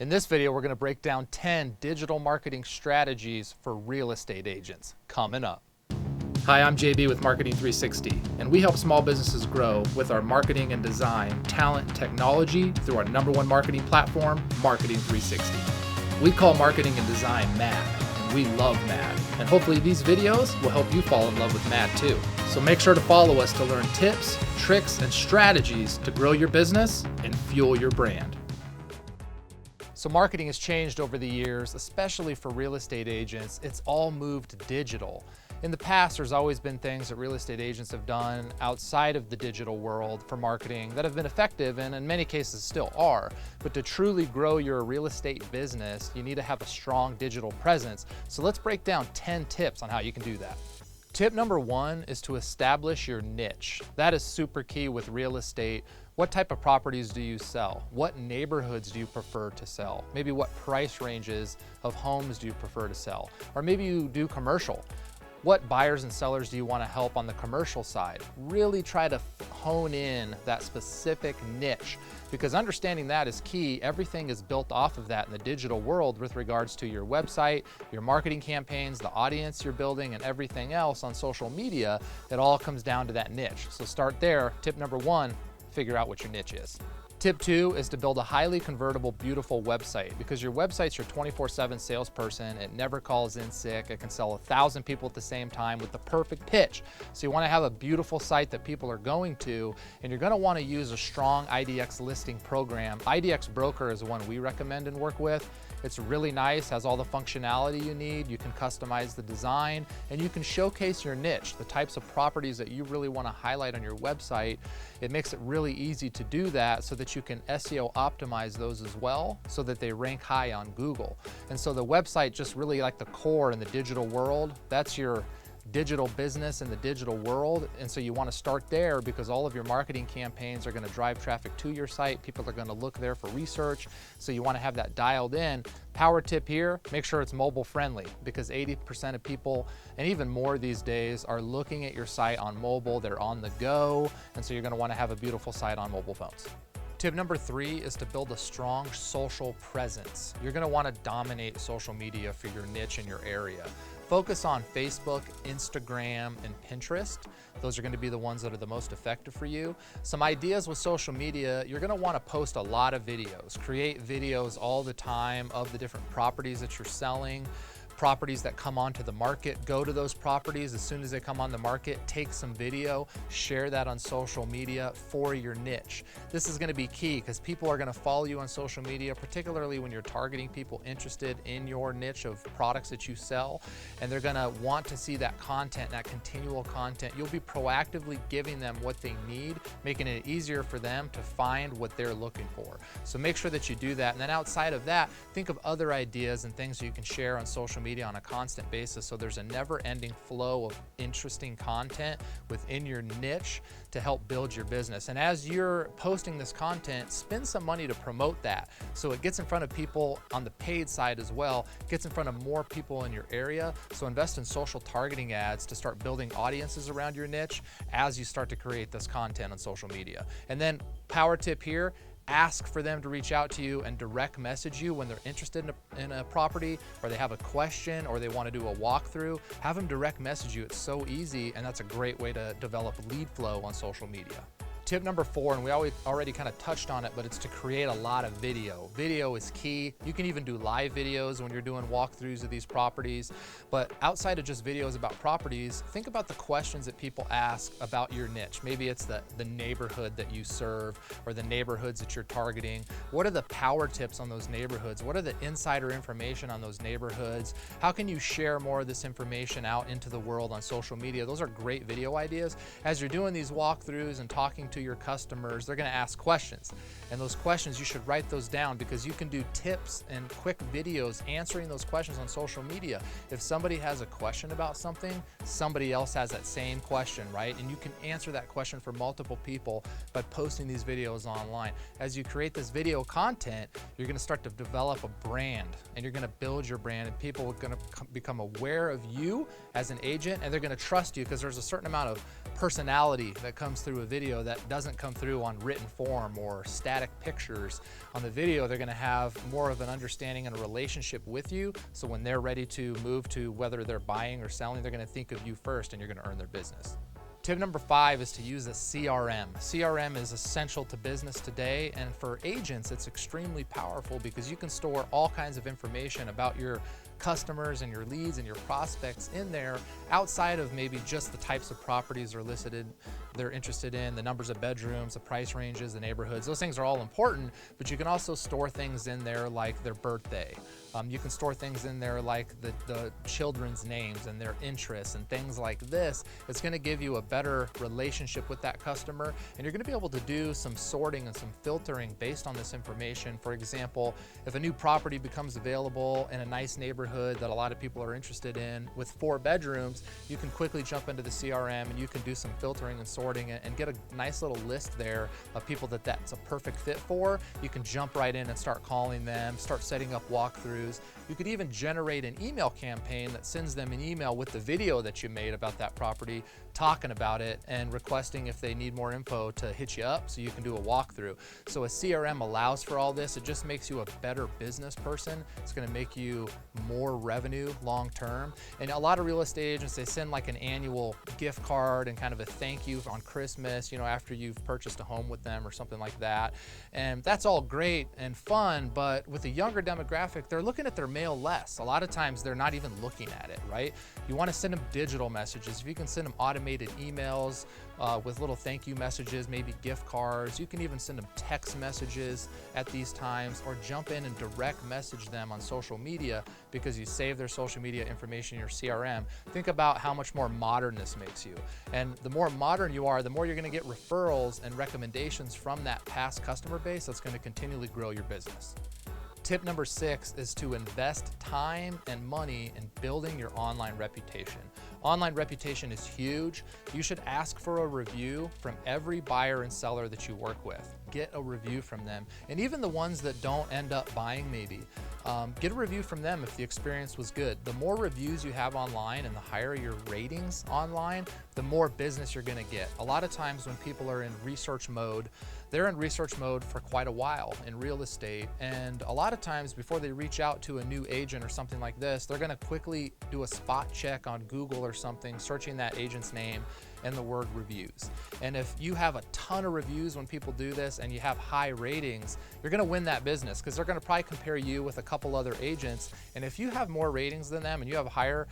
In this video, we're going to break down 10 digital marketing strategies for real estate agents. Coming up. Hi, I'm JB with Marketing 360, and we help small businesses grow with our marketing and design, talent, and technology through our #1 marketing platform, Marketing 360. We call marketing and design MAD, and we love MAD. And hopefully these videos will help you fall in love with MAD too. So make sure to follow us to learn tips, tricks, and strategies to grow your business and fuel your brand. So marketing has changed over the years, especially for real estate agents. It's all moved digital. In the past, there's always been things that real estate agents have done outside of the digital world for marketing that have been effective and in many cases still are. But to truly grow your real estate business, you need to have a strong digital presence. So let's break down 10 tips on how you can do that. Tip number 1 is to establish your niche. That is super key with real estate. What type of properties do you sell? What neighborhoods do you prefer to sell? Maybe what price ranges of homes do you prefer to sell? Or maybe you do commercial. What buyers and sellers do you want to help on the commercial side? Really try to hone in that specific niche, because understanding that is key. Everything is built off of that in the digital world with regards to your website, your marketing campaigns, the audience you're building, and everything else on social media. It all comes down to that niche. So start there. Tip number 1, figure out what your niche is. Tip 2 is to build a highly convertible, beautiful website, because your website's your 24/7 salesperson. It never calls in sick. It can sell 1,000 people at the same time with the perfect pitch. So you want to have a beautiful site that people are going to, and you're going to want to use a strong IDX listing program. IDX Broker is the one we recommend and work with. It's really nice, has all the functionality you need. You can customize the design, and you can showcase your niche, the types of properties that you really want to highlight on your website. It makes it really easy to do that so that you can SEO optimize those as well so that they rank high on Google. And so the website, just really like the core in the digital world, that's your digital business in the digital world. And so you want to start there, because all of your marketing campaigns are going to drive traffic to your site. People are going to look there for research. So you want to have that dialed in. Power tip here, make sure it's mobile friendly, because 80% of people, and even more these days, are looking at your site on mobile. They're on the go. And so you're going to want to have a beautiful site on mobile phones. Tip number 3 is to build a strong social presence. You're going to want to dominate social media for your niche in your area. Focus on Facebook, Instagram, and Pinterest. Those are going to be the ones that are the most effective for you. Some ideas with social media: you're going to want to post a lot of videos. Create videos all the time of the different properties that you're selling. Properties that come onto the market, go to those properties as soon as they come on the market, take some video, share that on social media for your niche. This is going to be key, because people are going to follow you on social media, particularly when you're targeting people interested in your niche of products that you sell, and they're going to want to see that content, that continual content. You'll be proactively giving them what they need, making it easier for them to find what they're looking for. So make sure that you do that. And then outside of that, think of other ideas and things that you can share on social media on a constant basis, so there's a never-ending flow of interesting content within your niche to help build your business. And as you're posting this content, spend some money to promote that, so it gets in front of people on the paid side as well, gets in front of more people in your area. So invest in social targeting ads to start building audiences around your niche as you start to create this content on social media. And then power tip here: ask for them to reach out to you and direct message you when they're interested in a property, or they have a question, or they want to do a walkthrough. Have them direct message you. It's so easy, and that's a great way to develop lead flow on social media. Tip number 4, and we already kind of touched on it, but it's to create a lot of video. Video is key. You can even do live videos when you're doing walkthroughs of these properties. But outside of just videos about properties, think about the questions that people ask about your niche. Maybe it's the neighborhood that you serve, or the neighborhoods that you're targeting. What are the power tips on those neighborhoods? What are the insider information on those neighborhoods? How can you share more of this information out into the world on social media? Those are great video ideas. As you're doing these walkthroughs and talking to your customers, they're going to ask questions, and those questions, you should write those down, because you can do tips and quick videos answering those questions on social media. If somebody has a question about something, somebody else has that same question, right? And you can answer that question for multiple people by posting these videos online. As you create this video content, you're going to start to develop a brand, and you're going to build your brand, and people are going to become aware of you as an agent, and they're going to trust you, because there's a certain amount of personality that comes through a video that doesn't come through on written form or static pictures. On the video, they're gonna have more of an understanding and a relationship with you, so when they're ready to move to whether they're buying or selling, they're gonna think of you first and you're gonna earn their business. Tip number 5 is to use a CRM. CRM is essential to business today, and for agents, it's extremely powerful because you can store all kinds of information about your customers and your leads and your prospects in there outside of maybe just the types of properties they're interested in, the numbers of bedrooms, the price ranges, the neighborhoods. Those things are all important, but you can also store things in there like their birthday. You can store things in there like the children's names and their interests and things like this. It's gonna give you a better relationship with that customer, and you're gonna be able to do some sorting and some filtering based on this information. For example, if a new property becomes available in a nice neighborhood that a lot of people are interested in with 4 bedrooms, you can quickly jump into the CRM and you can do some filtering and sorting and get a nice little list there of people that's a perfect fit for. You can jump right in and start calling them, start setting up walkthroughs. You could even generate an email campaign that sends them an email with the video that you made about that property, talking about it and requesting if they need more info to hit you up so you can do a walkthrough. So a CRM allows for all this. It just makes you a better business person. It's gonna make you more revenue long term. And a lot of real estate agents, they send like an annual gift card and kind of a thank you on Christmas, after you've purchased a home with them or something like that. And that's all great and fun, but with a younger demographic, they're looking at their mail less. A lot of times they're not even looking at it, right? You wanna send them digital messages. If you can send them automated emails with little thank you messages, maybe gift cards, you can even send them text messages at these times, or jump in and direct message them on social media because you save their social media information in your CRM. Think about how much more modern this makes you. And the more modern you are, the more you're gonna get referrals and recommendations from that past customer base that's gonna continually grow your business. Tip number 6 is to invest time and money in building your online reputation. Online reputation is huge. You should ask for a review from every buyer and seller that you work with. Get a review from them. And even the ones that don't end up buying maybe, get a review from them if the experience was good. The more reviews you have online and the higher your ratings online, the more business you're gonna get. A lot of times when people are in research mode, they're in research mode for quite a while in real estate, and a lot of times before they reach out to a new agent or something like this, they're gonna quickly do a spot check on Google or something, searching that agent's name and the word reviews. And if you have a ton of reviews when people do this and you have high ratings, you're gonna win that business because they're gonna probably compare you with a couple other agents. And if you have more ratings than them and you have a higher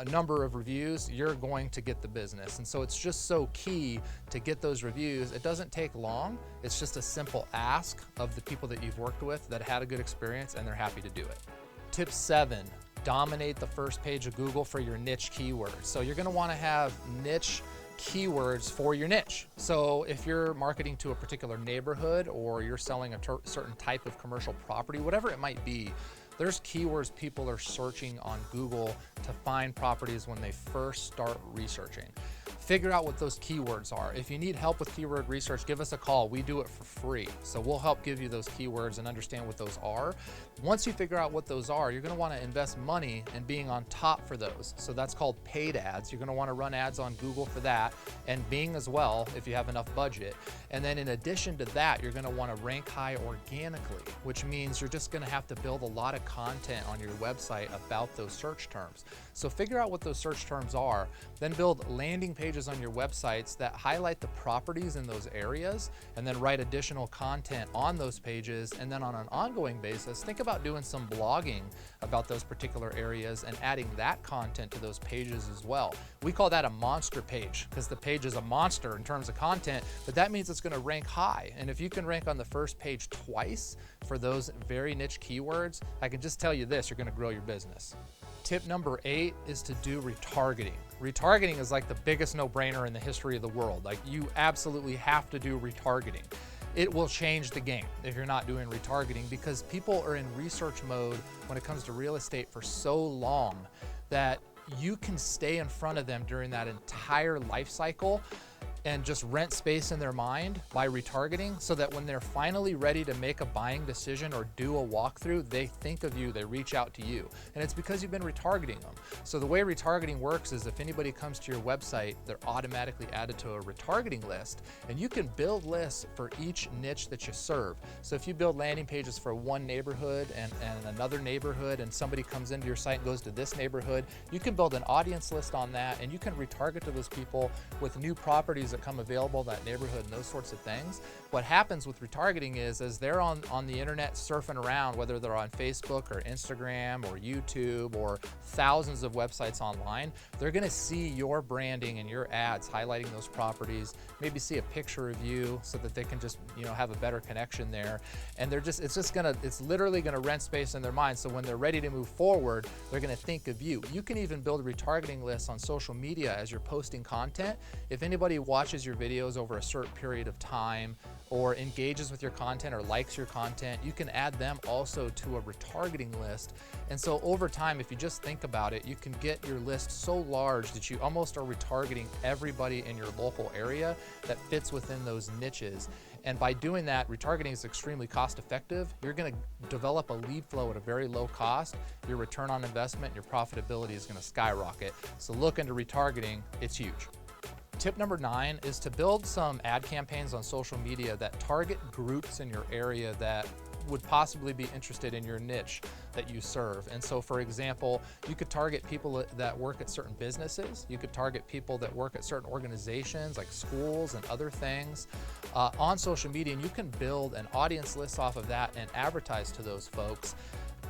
number of reviews, you're going to get the business. And so it's just so key to get those reviews. It doesn't take long. It's just a simple ask of the people that you've worked with that had a good experience and they're happy to do it. Tip 7, dominate the first page of Google for your niche keywords. So you're gonna wanna have niche keywords for your niche. So if you're marketing to a particular neighborhood or you're selling a certain type of commercial property, whatever it might be, there's keywords people are searching on Google to find properties when they first start researching. Figure out what those keywords are. If you need help with keyword research, give us a call. We do it for free. So we'll help give you those keywords and understand what those are. Once you figure out what those are, you're gonna wanna invest money in being on top for those. So that's called paid ads. You're gonna wanna run ads on Google for that, and Bing as well if you have enough budget. And then in addition to that, you're gonna wanna rank high organically, which means you're just gonna have to build a lot of content on your website about those search terms. So figure out what those search terms are, then build landing pages on your websites that highlight the properties in those areas, and then write additional content on those pages. And then on an ongoing basis, think about doing some blogging about those particular areas and adding that content to those pages as well. We call that a monster page because the page is a monster in terms of content, but that means it's going to rank high. And if you can rank on the first page twice for those very niche keywords, I can just tell you this, you're going to grow your business. Tip number 8 is to do retargeting. Retargeting is like the biggest no-brainer in the history of the world. Like, you absolutely have to do retargeting. It will change the game if you're not doing retargeting, because people are in research mode when it comes to real estate for so long that you can stay in front of them during that entire life cycle and just rent space in their mind by retargeting, so that when they're finally ready to make a buying decision or do a walkthrough, they think of you, they reach out to you. And it's because you've been retargeting them. So the way retargeting works is if anybody comes to your website, they're automatically added to a retargeting list, and you can build lists for each niche that you serve. So if you build landing pages for one neighborhood and another neighborhood, and somebody comes into your site and goes to this neighborhood, you can build an audience list on that, and you can retarget to those people with new properties that come available in that neighborhood and those sorts of things. What happens with retargeting is, as they're on the internet surfing around, whether they're on Facebook or Instagram or YouTube or thousands of websites online, they're gonna see your branding and your ads highlighting those properties, maybe see a picture of you so that they can just, have a better connection there. And it's literally gonna rent space in their mind. So when they're ready to move forward, they're gonna think of you. You can even build retargeting lists on social media as you're posting content. If anybody watches your videos over a certain period of time, or engages with your content or likes your content, you can add them also to a retargeting list. And so over time, if you just think about it, you can get your list so large that you almost are retargeting everybody in your local area that fits within those niches. And by doing that, retargeting is extremely cost effective. You're gonna develop a lead flow at a very low cost. Your return on investment, your profitability is gonna skyrocket. So look into retargeting, it's huge. Tip number 9 is to build some ad campaigns on social media that target groups in your area that would possibly be interested in your niche that you serve. And so, for example, you could target people that work at certain businesses. You could target people that work at certain organizations like schools and other things on social media, and you can build an audience list off of that and advertise to those folks.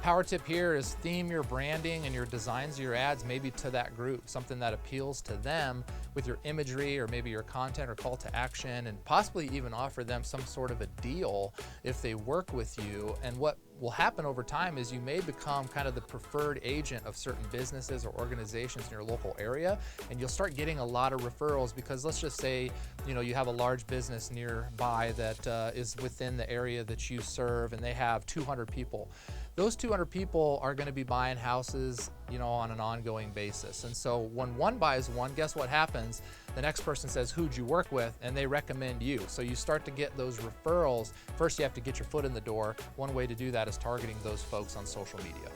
Power tip here is theme your branding and your designs of your ads maybe to that group, something that appeals to them with your imagery or maybe your content or call to action, and possibly even offer them some sort of a deal if they work with you. And what will happen over time is you may become kind of the preferred agent of certain businesses or organizations in your local area, and you'll start getting a lot of referrals because let's just say, you have a large business nearby that is within the area that you serve, and they have 200 people. Those 200 people are going to be buying houses, on an ongoing basis. And so when one buys one, guess what happens? The next person says, who'd you work with? And they recommend you. So you start to get those referrals. First, you have to get your foot in the door. One way to do that is targeting those folks on social media.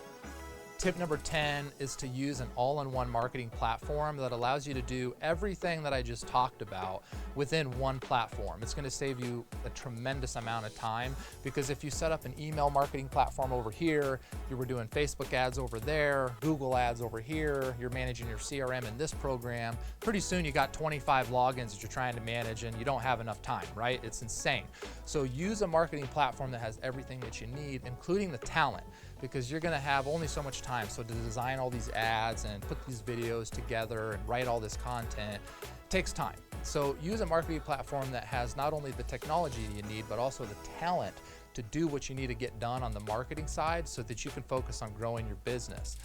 Tip number 10 is to use an all-in-one marketing platform that allows you to do everything that I just talked about within one platform. It's going to save you a tremendous amount of time, because if you set up an email marketing platform over here, you were doing Facebook ads over there, Google ads over here, you're managing your CRM in this program, pretty soon you got 25 logins that you're trying to manage and you don't have enough time, right? It's insane. So use a marketing platform that has everything that you need, including the talent, because you're gonna have only so much time. So to design all these ads and put these videos together and write all this content takes time. So use a marketing platform that has not only the technology you need, but also the talent to do what you need to get done on the marketing side so that you can focus on growing your business.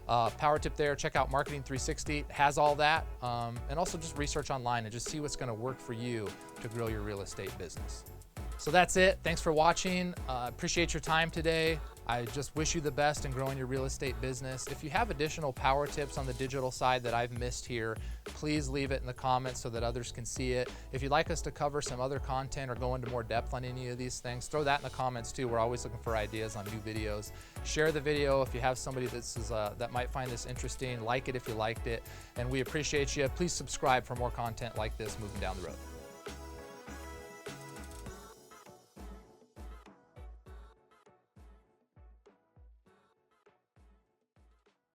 Power tip there, check out Marketing 360, it has all that, and also just research online and just see what's gonna work for you to grow your real estate business. So that's it. Thanks for watching. Appreciate your time today. I just wish you the best in growing your real estate business. If you have additional power tips on the digital side that I've missed here, please leave it in the comments so that others can see it. If you'd like us to cover some other content or go into more depth on any of these things, throw that in the comments too. We're always looking for ideas on new videos. Share the video if you have somebody that might find this interesting. Like it if you liked it. And we appreciate you. Please subscribe for more content like this moving down the road.